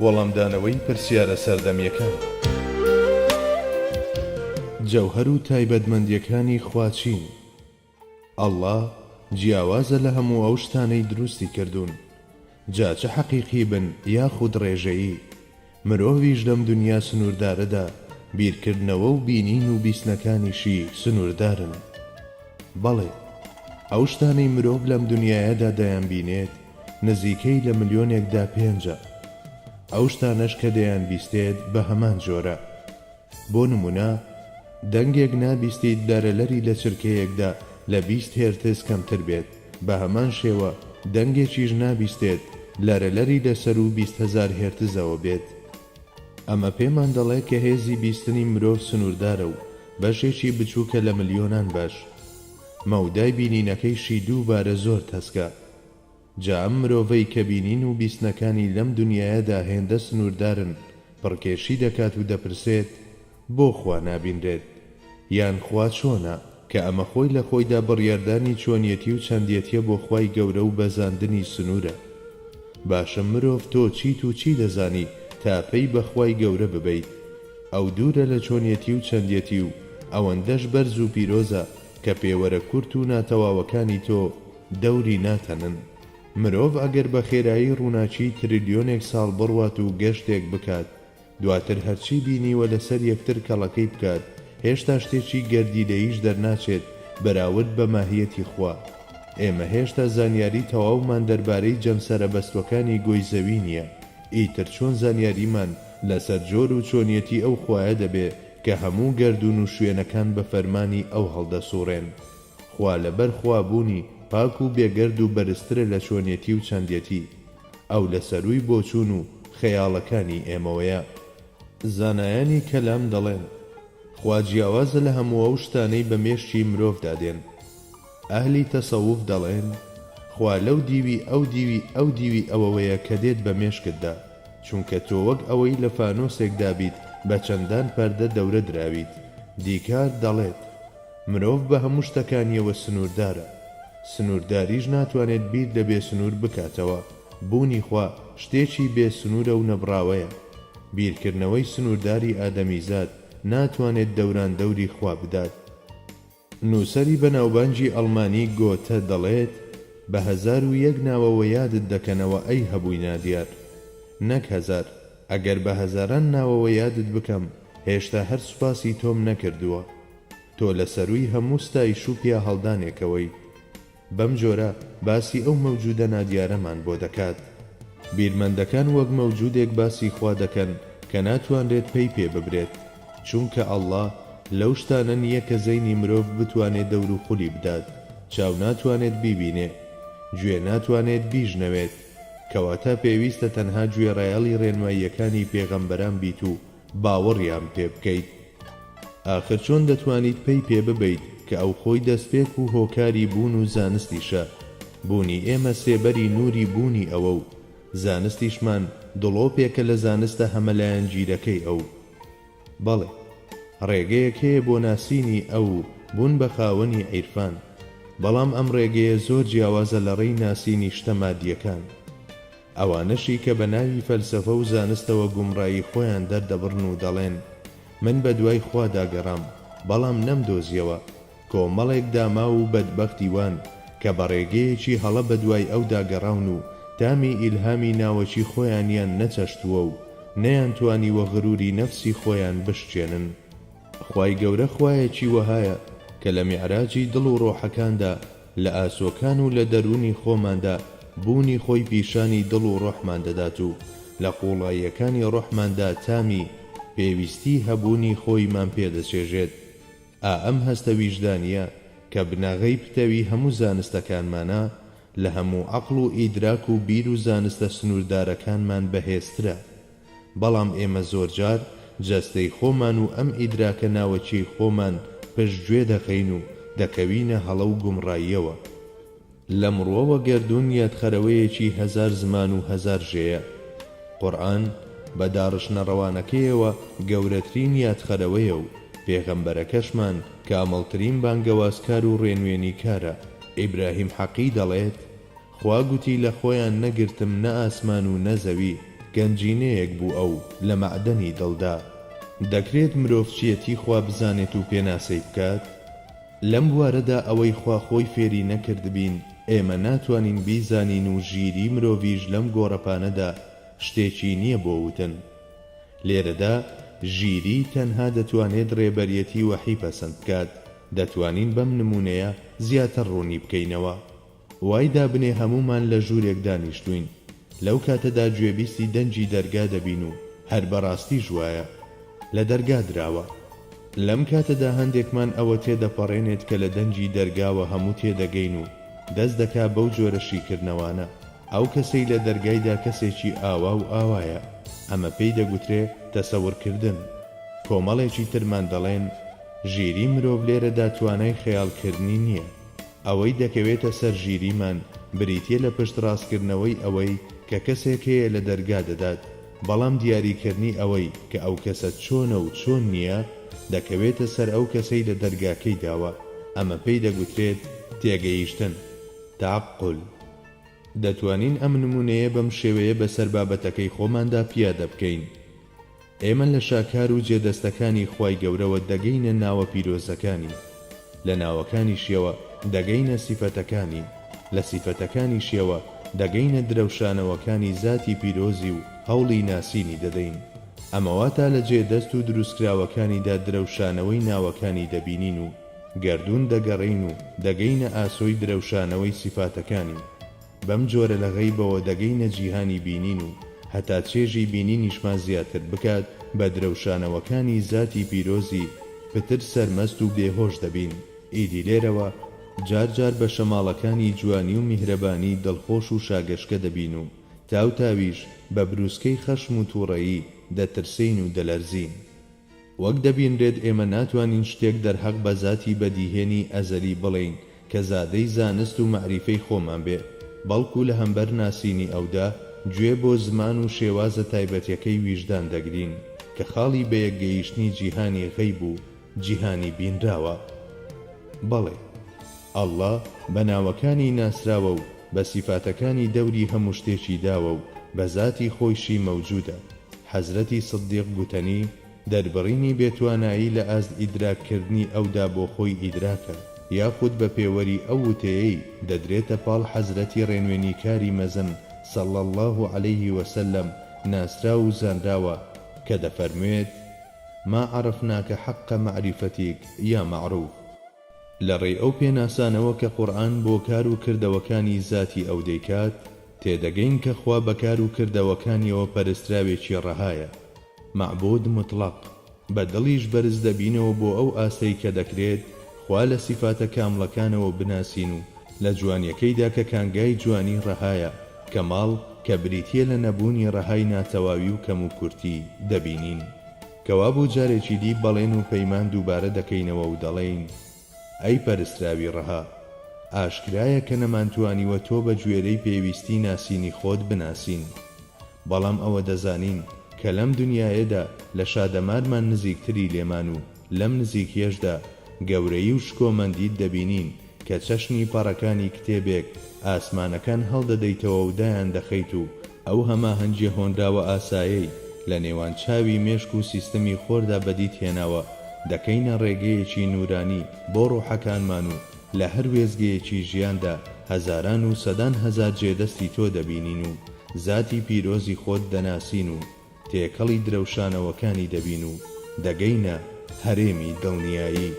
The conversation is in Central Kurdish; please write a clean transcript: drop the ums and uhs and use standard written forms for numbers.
وەڵامدانەوەی پرسیارە سەردەمیەکان. جەوهەر و تایبەتمەندیەکانی خواچین. ئەڵڵا جیاوازە لە هەموو ئەو شتانەی دروستی کردوون، جا چه حەقیقی بن یاخود ڕێژەیی. مرۆڤیش لەم دنیا سنووردارەدا بیرکردنەوە و بینین و بیستنەکانیشی سنووردارن. بەڵێ ئەو شتانەی مرۆڤ لەم دنیایەدا دەیان بینێت نزیکەی لە ملیۆنێکدا پێنجە. ئەو شتانەش کە دەیان بیستێت بە هەمان جۆرە. بۆ نمونە دەنگێک نابیستیت دارەلەری لە چرکەیەکدا لە 20 هێرتز کەمتر بێت، بە هەمان شێوە دەنگێکیش نابیستێت لارەلەری لەسەر و 20,000 هێرتزەوە بێت. ئەمە پێمان دەڵێت کە هێزی بیستنی مرۆڤ سنووردارە و بەشێکی بچووکە لە ملیۆنان باش. مەودای بینینەکەیشی دووبارە زۆر تەسکە. جا ئەم مرۆڤەی کە بینین و بیستنەکانی لەم دنیایەدا هێندە سنووردارن پڕکێشی دەکات و دەپرسێت بۆ خوا نابینرێت، یان خوا چۆنە، کە ئەمە خۆی لە خۆیدا بڕیاردانی چۆنیەتی و چەندیەتیە بۆ خوای گەورە و بەزاندنی سنوورە. باشە مرۆڤ تۆ چیت و چی دەزانی تا پێی بە خوای گەورە ببەیت؟ ئەو دوورە لە چۆنیەتی و چەندیەتی و ئەوەندەش بەرز و پیرۆزە کە پێوەرە کورت و ناتەواوەکانی تۆ دەوری ناتەنن. مرۆڤ ئەگەر بە خێرایی ڕووناچی تریلیۆنێک ساڵ بڕوات و گەشتێک بکات، دواتر هەرچی بینیوە لەسەر یەکتر کەڵەکەی بکات، هێشتا شتێکی گەردیلەییش دەرناچێت بەراورد بە ماهیەتی خوا. ئێمە هێشتا زانیاری تەواومان دەربارەی جەمسەرە بەستوەکانی گۆی زەوی نییە. ئیتر چۆن زانیاریمان لەسەر جۆر و چۆنیەتی ئەو خوایە دەبێ کە هەموو گەردون و شوێنەکان بە فەرمانی ئەو هەڵدەسوڕێن. خوا لەبەر خوابوونی پاک و بێگەرد و بەرزترە لە چۆنیەتی و چەندیەتی. ئەو لەسەروی بۆچوون و خەیاڵەکانی ئێمەوەیە. زانایانی کەلام دەڵێن خوا جیاوازە لە هەموو ئەو شتانەی بە مێشتی مرۆڤ دادێن. ئەهلی تەسەووف دەڵێن خوا لەو دیوی ئەو دیوی ئەو دیوی ئەوەوەیە کە دێت بە مێشکتدا، چونکە تۆ وەک ئەوەی لە فانۆسێکدا بیت بە چەندان پەردە دەورە دراویت. دیکار دەڵێت مرۆڤ بە هەموو شتەکانیەوە سنووردارە. سنوورداریش ناتوانێت بیر لە بێسنوور بکاتەوە. بوونی خوا شتێکی بێسنوورە و نەبراوەیە. بیرکردنەوەی سنوورداری ئادەمیزاد ناتوانێت دەوران دەوری خوا بدات. نووسەری بەناوبانجی ئەڵمانی گۆتە دەڵێت بە 1001 ناوەوە یادت دەکەنەوە ئەی هەبووی نادیار، نەک 1000. ئەگەر بە هەزاران ناوەوە یادت بکەم هێشتا هەر سوپاسی تۆم نەکردووە. تۆ لە سەروی هەموو ستایش و پیا هەڵدانێکەوەی. بەم جۆرە باسی ئەو مەوجودە نادیارەمان بۆ دەکات. بیرمەندەکان وەک مەوجودێک باسی خوا دەکەن کە ناتوانرێت پێی پێ ببرێت، چونکە ئەڵڵا لەو شتانە نییە کە زەینی مرۆڤ بتوانێت دەور و خولی بدات. چاو ناتوانێت بیبینێ، گوێ ناتوانێت بیژنەوێت، کەواتە پێویستە تەنها گوێڕایەڵی ڕێنماییەکانی پێغەمبەران بیت و باوەڕیان پێ بکەیت. ئاخر چۆن دەتوانیت پێی پێ ببەیت کە ئەو خۆی دەستپێک و هۆکاری بوون و زانستیشە؟ بوونی ئێمە سێبەری نووری بوونی ئەوە و زانستیشمان دڵۆپێکە لە زانستە هەمەلایەن گیرەکەی ئەو. بەڵێ ڕێگەیەک هەیە بۆ ناسینی ئەو بوون بە خاوەنی عیرفان، بەڵام ئەم ڕێگەیە زۆر جیاوازە لە ڕێی ناسینی شتە مادیەکان. ئەوانەشی کە بە ناوی فەلسەفە و زانستەوە گومڕایی خۆیان دەردەبڕن و دەڵێن من بە دوای خوا داگەڕام بەڵام نەمدۆزیەوە. کۆمەڵێک داما و بەدبەختی وان کە بە ڕێگەیەکی هەڵە بە دوای ئەو داگەڕاون و تامی ئیلهامی ناوەچی خۆیانیان نەچەشتووە و نەیانتوانیوە غروری نەفسی خۆیان بشکێنن. خوای گەورە خوایەکی وەهایە کە لە میعراجی دڵ و ڕۆحەکاندا لە ئاسۆکان و لە دەرونی خۆماندا بوونی خۆی پیشانی دڵ و ڕۆحمان دەدات و لە قوڵاییەکانی ڕۆحماندا تامی پێویستی هەبوونی خۆیمان پێدەچێژێت. ئەم هەستە ویژدانیە کە بناغەی پتەوی هەموو زانستەکانمانە لە هەموو عەقڵ و ئیدراک و بیر و زانستە سنووردارەکانمان بەهێزترە. بەڵام ئێمە زۆرجار جەستەی خۆمان و ئەم ئیدراکە ناوەچی خۆمان پشتگوێ دەخەین و دەکەوینە هەڵە و گومڕاییەوە. لە مڕوەوە گەردون یادخەرەوەیەکی 1000 زمان و 1000 ژێیە. قورئان بە داڕشنەڕەوانەکەیەوە گەورەترین یادخەرەوەیە و پێغەمبەرەکەشمان کە ئەمەڵترین بانگەوازکار و ڕێنوێنی کارە. ئیبراهیم حەقی دەڵێت خوا گوتی لە خۆیان نەگرتم نە ئاسمان و نە زەوی گەنجینەیەک بوو ئەو لە مەعدەنی دڵدا. دەکرێت مرۆڤچیەتی خوا بزانێت و پێناسەی بکات؟ لەم بوارەدا ئەوەی خوا خۆی فێری نەکرد بین ئێمە ناتوانین بیزانین و ژیری مرۆڤیش لەم گۆڕەپانەدا شتێکی نییە بۆ وتن. لێرەدا ژیری تەنها دەتوانێت ڕێبەریەتی وەحی پەسەند بکات. دەتوانین بەم نمونەیە زیاتر ڕوونی بکەینەوە. وای دابنێ هەمومان لە ژوورێک دانیشتوین، لەو کاتەدا گوێبیستی دەنجی دەرگا دەبین و هەر بەڕاستی ژوایە لە دەرگا دراوە. لەم کاتەدا هەندێکمان ئەوە تێدەپەڕێنێت کە لە دەنجی دەرگاوە هەموو تێدەگەین و دەست دەکا بەو جۆرە شیکردنەوانە. ئەو کەسەی لە دەرگایدا کەسێکی ئاوا و ئاوایە. ئەمە پێی دەگوترێ تەسەورکردن. کۆمەڵێکی ترمان دەڵێن ژیری مرۆڤ لێرەدا توانای خەیاڵکردنی نییە. ئەوەی دەکەوێتە سەر ژیریمان بریتیە لە پشت ڕاستکردنەوەی ئەوەی کە کەسێک هەیە لە دەرگا دەدات، بەڵام دیاریکردنی ئەوەی کە ئەو کەسە چۆنە و چۆن نییە دەکەوێتە سەر ئەو کەسەی لە دەرگاکەی داوە. ئەمە پێی دەگوترێت تێگەیشتن، تعقل. دەتوانین ئەم نمونەیە بەم شێوەیە بەسەر بابەتەکەی خۆماندا پیادە بکەین. ئێمە لە شاکار و جێدەستەکانی خوای گەورەوە دەگەینە ناوە پیرۆزەکانی، لە ناوەکانی شێوە دەگەینە سیفەتەکانی، لە سیفەتەکانی شێوە دەگەینە درەوشانەوەکانی زاتی پیرۆزی و هەوڵی ناسینی دەدەین. ئەمەواتە لە جێدەست و دروستکراوەکانیدا درەوشانەوەی ناوەکانی دەبینین و گەردوون دەگەڕین و دەگەینە ئاسۆی درەوشانەوەی سیفاتەکانی. بەم جۆرە لە غەیبەوە دەگەینە جیهانی بینین و هەتا چێژی بینینیشمان زیاتر بکات بە درەوشانەوەکانی زاتی پیرۆزی پتر سەرمەست و بێهۆش دەبین. ئیدی لێرەوە جارجار بە شەماڵەکانی جوانی و میهرەبانی دڵخۆش و شاگەشکە دەبین و تاوتاویش بە بروسکەی خەشم و تووڕەیی دەترسین و دەلەرزین. وەک دەبینرێت ئێمە ناتوانین شتێک دەرحەق بە زاتی بەدیهێنی ئەزەلی بڵین کە زادەی زانست و مەعریفەی خۆمان بێ، بەڵکو لە هەمبەر ناسینی ئەودا گوێ بۆ زمان و شێوازە تایبەتیەکەی ویژدان دەگرین کە خاڵی بە یەکگەیشتنی جیهانی غەیب و جیهانی بینراوە. بەڵێ، ئەڵڵا بە ناوەکانی ناسراوە و بە سیفاتەکانی دەوری هەموو شتێکی داوە و بە زاتی خۆیشی مەوجودە. حەزرەتی سدیق گوتەنی دەربڕینی بێتوانایی لە ئاست ئیدراککردنی ئەودا بۆ خۆی ئیدراکە، یاخود بە پێوەری ئەو وتەیەی دەدرێتە پاڵ حەزرەتی ڕێنوێنیکاری مەزن صلى الله عليه وسلم ناسرا و زانراوە کە دەفەرموێت ما عرفناك حق معرفتك يا معروف. لەڕێی ئەو پێناسانەوە کە قورئان بۆ کار و کردەوەکانی زاتی ئەو دەیکات، تێدەگەین کە خوا بە کار و کردەوەکانیەوە پەرستراوێکی ڕەهایە، معبود مطلق. بە دڵیش بەرز دەبینەوە بۆ ئەو ئاستەی کە دەکرێت خوا لە سیفاتە کاملەکانەوە بناسین و لە جوانیەکەیدا کە کانگای جوانی ڕەهایە، کەماڵ کە بریتیە لە نەبوونی ڕەهای ناتەواوی و کەم و کورتی دەبینین. کەوا بۆ جارێکی دی بەڵێن و پەیمان دووبارە دەکەینەوە و دەڵێین ئەی پەرستراوی ڕەها، ئاشکرایە کە نەمانتوانیوە تۆ بە گوێرەی پێویستی ناسینی خۆت بناسین، بەڵام ئەوە دەزانین کە لەم دنیایەدا لە شادەمارمان نزیکتری لێمان و لەم نزیکیەشدا گەورەی و شکۆمەندیت دەبینین کە چەشنی پەڕەکانی کتێبێک ئاسمانەکان هەڵدەدەیتەوە و دایان دەخەیت و ئەو هەماهەنگیە هۆندراوە ئاسایەی لە نێوان چاوی مێشک و سیستەمی خۆردا بەدیت هێناوە دەکەینە ڕێگەیەکی نورانی بۆ ڕۆحەکانمان و لە هەر وێزگەیەکی ژیاندا هەزاران و سەدان هەزار جێدەستی تۆ دەبینین و زاتی پیرۆزی خۆت دەناسین و تێکەڵی درەوشانەوەکانی دەبین و دەگەینە هەرێمی دڵنیایی.